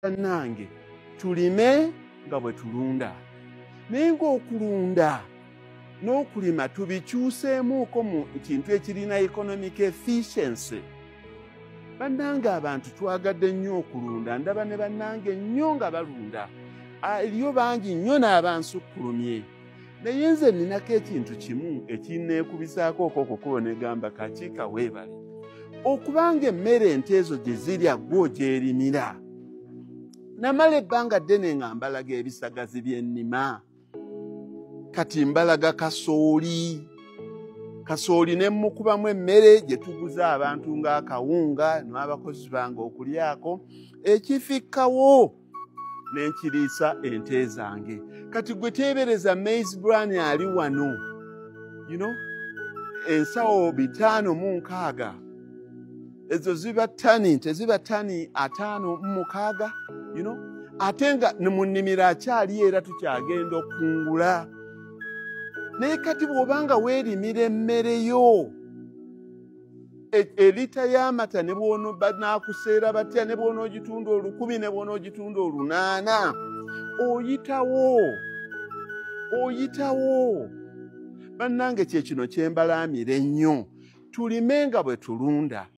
Bannange tulime nga bwe tulunda, naye ng'okulunda n'okulima tubikyuseemuuko mu kintu ekirina economic efficiency. Bannange abantu twagadde nnyo okulunda, ndaba ne bannange nnyo nga balunda, eriyo bangi nnyo n'abansukkulumye. Naye nze ninako ekintu kimu ekinneekubisaako okukubo ne gamba kakiika weebale, okubanga emmere ente ezo gye zirya gwo gy'erimira. Namala ebbanga ddene nga mbalaga ebisagazi by'ennima, kati mbalaga kasooli. Kasooli ne mmukubamu emmere gye tuguza abantu ng'akawunga n'abakozi bange okulyako, ekifikkawo n'enkiriisa ente zange. Kati gwe teebereza maize bran ali wano, ensawo 506, ezo ziba ttani, teziba ttani 56, ate nga mu nnimiro akyali era tukyagenda okungula. Naye kati bw'obanga weerimira emmere yo, elita y'amata ne banaakuseera batya, ne bw'onoogitunda 1000 ne bw'onoogitunda 800, oyitawo. Bannange kye kino kye mbalaamira ennyo, tulime nga bwe tulunda.